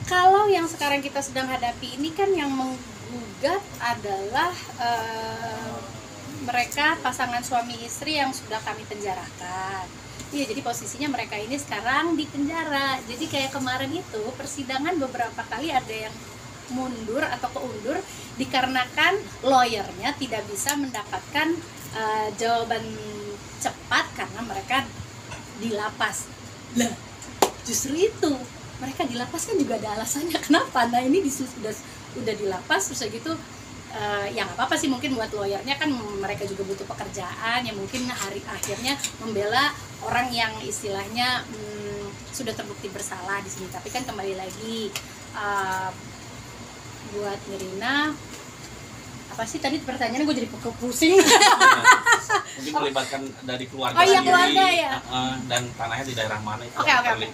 Kalau yang sekarang kita sedang hadapi ini kan yang menggugat adalah mereka pasangan suami istri yang sudah kami penjarakan. Iya, jadi posisinya mereka ini sekarang di penjara. Jadi kayak kemarin itu persidangan beberapa kali ada yang mundur atau keundur dikarenakan lawyernya tidak bisa mendapatkan jawaban cepat karena mereka di lapas. Lah, justru itu mereka di lapas kan juga ada alasannya kenapa. Nah ini udah di lapas terus gitu. Ya nggak apa-apa sih, mungkin buat lawyernya kan mereka juga butuh pekerjaan ya, mungkin hari akhirnya membela orang yang istilahnya sudah terbukti bersalah di sini. Tapi kan kembali lagi buat Nirina, apa sih tadi pertanyaannya, gue jadi pusing. Mungkin melibatkan dari keluarga. Oh iya, keluarga ya. Dan tanahnya di daerah mana itu? Oke.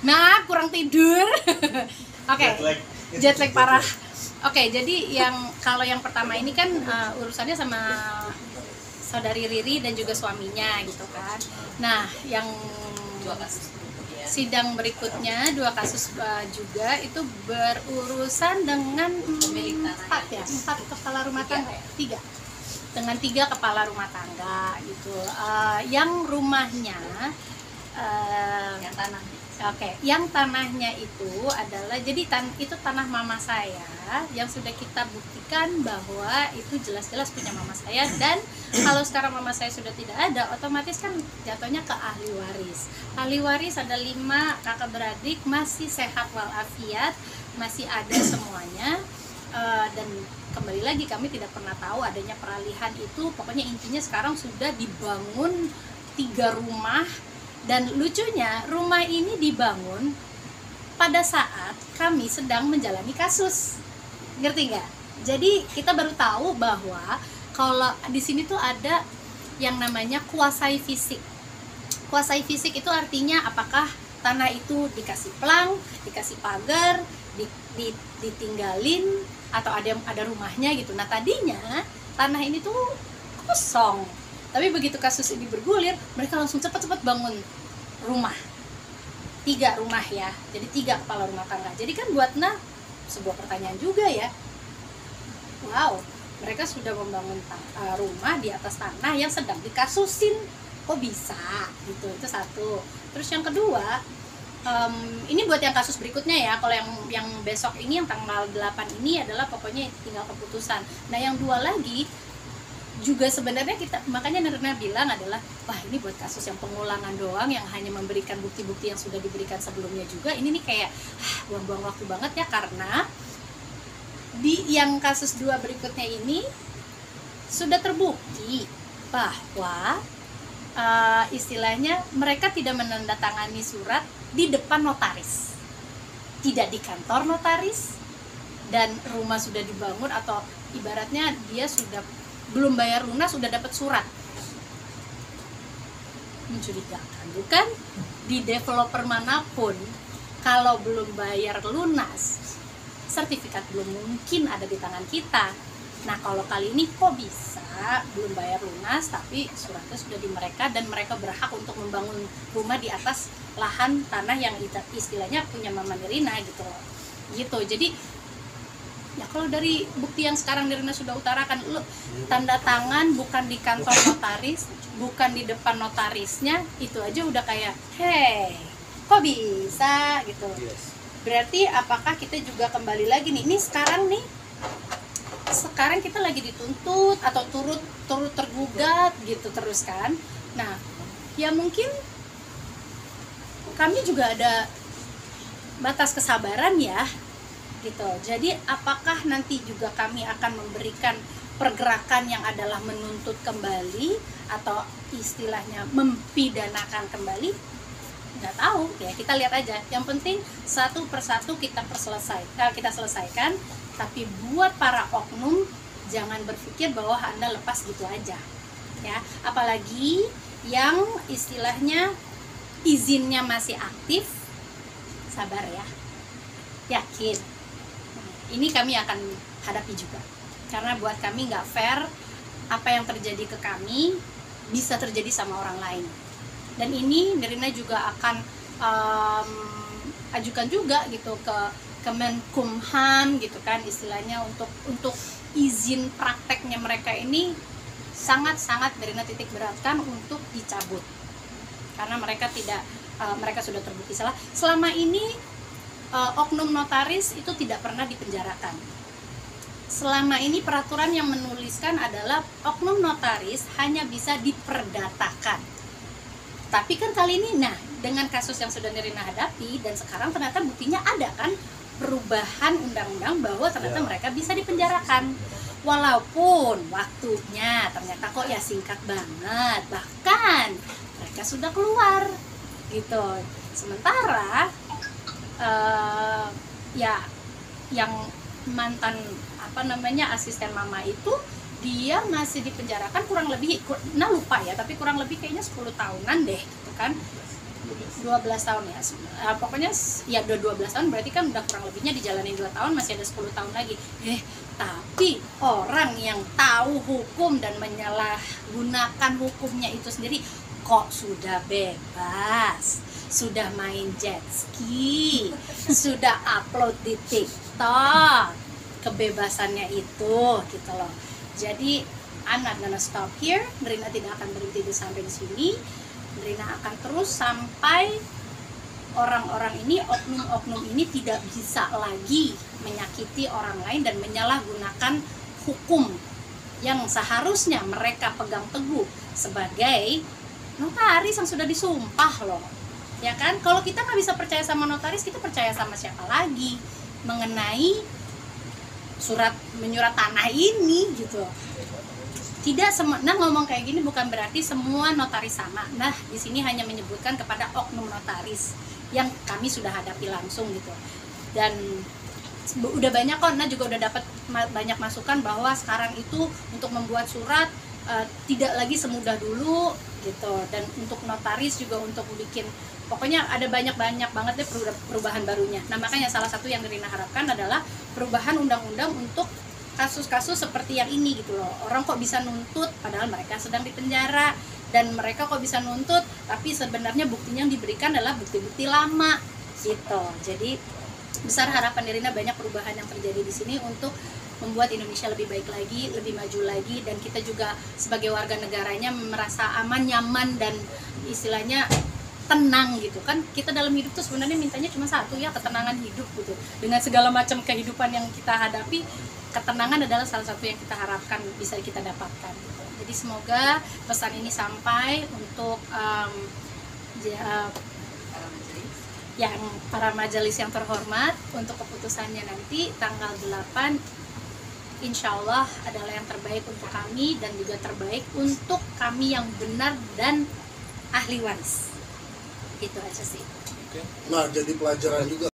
Nah, kurang tidur. Oke. Jet lag parah. Oke, jadi kalau yang pertama ini kan urusannya sama saudari Riri dan juga suaminya gitu kan. Nah, yang sidang berikutnya 2 kasus juga itu berurusan dengan 4 kepala rumah tangga, 3 dengan 3 kepala rumah tangga gitu. Yang rumahnya yang tanah. Oke, yang tanahnya itu adalah jadi itu tanah mama saya yang sudah kita buktikan bahwa itu jelas-jelas punya mama saya, dan kalau sekarang mama saya sudah tidak ada, otomatis kan jatuhnya ke ahli waris. Ahli waris ada 5 kakak beradik, masih sehat walafiat, masih ada semuanya. Dan kembali lagi kami tidak pernah tahu adanya peralihan itu. Pokoknya intinya sekarang sudah dibangun 3 rumah. Dan lucunya rumah ini dibangun pada saat kami sedang menjalani kasus, ngerti nggak? Jadi kita baru tahu bahwa kalau di sini tuh ada yang namanya kuasai fisik. Kuasai fisik itu artinya apakah tanah itu dikasih pelang, dikasih pagar, ditinggalin, atau ada rumahnya gitu. Nah tadinya tanah ini tuh kosong. Tapi begitu kasus ini bergulir, mereka langsung cepat-cepat bangun rumah. 3 rumah ya, jadi 3 kepala rumah tangga. Jadi kan buat sebuah pertanyaan juga ya. Wow, mereka sudah membangun rumah di atas tanah yang sedang dikasusin. Kok bisa? Gitu, itu satu. Terus yang kedua, ini buat yang kasus berikutnya ya. Kalau yang besok ini, yang tanggal 8 ini adalah pokoknya tinggal keputusan. Nah yang 2 lagi juga sebenarnya makanya Nirina bilang adalah, wah ini buat kasus yang pengulangan doang, yang hanya memberikan bukti-bukti yang sudah diberikan sebelumnya juga. Ini nih kayak buang-buang waktu banget ya, karena di yang kasus 2 berikutnya ini sudah terbukti bahwa istilahnya mereka tidak menandatangani surat di depan notaris, tidak di kantor notaris, dan rumah sudah dibangun, atau ibaratnya dia sudah belum bayar lunas sudah dapat surat. Mencurigakan, bukan? Di developer manapun kalau belum bayar lunas, sertifikat belum mungkin ada di tangan kita. Nah kalau kali ini kok bisa belum bayar lunas tapi suratnya sudah di mereka, dan mereka berhak untuk membangun rumah di atas lahan tanah yang istilahnya punya Mama Nirina gitu. Jadi ya kalau dari bukti yang sekarang Nirina sudah utarakan, lu tanda tangan bukan di kantor notaris, bukan di depan notarisnya, itu aja udah kayak hey, kok bisa gitu. Berarti apakah kita juga kembali lagi nih, ini sekarang kita lagi dituntut atau turut tergugat gitu terus kan. Nah ya mungkin kami juga ada batas kesabaran ya gitu. Jadi apakah nanti juga kami akan memberikan pergerakan yang adalah menuntut kembali atau istilahnya mempidanakan kembali? Nggak tahu ya, kita lihat aja. Yang penting satu persatu kita selesaikan. Tapi buat para oknum, jangan berpikir bahwa Anda lepas gitu aja ya. Apalagi yang istilahnya izinnya masih aktif, sabar ya, yakin. Ini kami akan hadapi juga, karena buat kami nggak fair apa yang terjadi ke kami bisa terjadi sama orang lain. Dan ini Nirina juga akan ajukan juga gitu ke Kemenkumham gitu kan istilahnya untuk izin prakteknya mereka ini sangat-sangat Nirina titik beratkan untuk dicabut karena mereka mereka sudah terbukti salah. Selama ini oknum notaris itu tidak pernah dipenjarakan. Selama ini peraturan yang menuliskan adalah oknum notaris hanya bisa diperdatakan. Tapi kan kali ini, dengan kasus yang sudah Nirina hadapi dan sekarang ternyata buktinya ada kan perubahan undang-undang bahwa ternyata mereka bisa dipenjarakan. Walaupun waktunya ternyata kok ya singkat banget, bahkan mereka sudah keluar gitu. Sementara ya yang mantan asisten mama itu dia masih dipenjarakan kurang lebih, lupa ya, tapi kurang lebih kayaknya 10 tahunan deh gitu kan, 12 tahun ya, pokoknya ya udah 12 tahun, berarti kan udah kurang lebihnya dijalanin 2 tahun, masih ada 10 tahun lagi. Tapi orang yang tahu hukum dan menyalahgunakan hukumnya itu sendiri kok sudah bebas, sudah main jet ski, sudah upload di TikTok, kebebasannya itu gitu loh. Jadi I'm not gonna stop here. Nirina tidak akan berhenti sampai di sini. Nirina akan terus sampai orang-orang ini, oknum-oknum ini tidak bisa lagi menyakiti orang lain dan menyalahgunakan hukum yang seharusnya mereka pegang teguh sebagai notaris yang sudah disumpah loh. Ya kan? Kalau kita nggak bisa percaya sama notaris, kita percaya sama siapa lagi mengenai surat menyurat tanah ini gitu. Tidak ngomong kayak gini bukan berarti semua notaris sama. Di sini hanya menyebutkan kepada oknum notaris yang kami sudah hadapi langsung gitu. Dan udah banyak kok, juga udah dapat banyak masukan bahwa sekarang itu untuk membuat surat tidak lagi semudah dulu gitu. Dan untuk notaris juga untuk bikin, pokoknya ada banyak banget deh perubahan barunya. Makanya salah satu yang Nirina harapkan adalah perubahan undang-undang untuk kasus-kasus seperti yang ini gitu loh. Orang kok bisa nuntut padahal mereka sedang dipenjara, dan mereka kok bisa nuntut tapi sebenarnya buktinya yang diberikan adalah bukti-bukti lama gitu. Jadi besar harapan Nirina banyak perubahan yang terjadi di sini untuk membuat Indonesia lebih baik lagi, lebih maju lagi, dan kita juga sebagai warga negaranya merasa aman, nyaman, dan istilahnya tenang gitu kan. Kita dalam hidup tuh sebenarnya mintanya cuma satu ya, ketenangan hidup gitu. Dengan segala macam kehidupan yang kita hadapi, ketenangan adalah salah satu yang kita harapkan bisa kita dapatkan gitu. Jadi semoga pesan ini sampai untuk yang para majelis yang terhormat, untuk keputusannya nanti tanggal 8 insya Allah adalah yang terbaik untuk kami dan juga terbaik untuk kami yang benar dan ahli waris. Itu aja sih. Nah, jadi pelajaran juga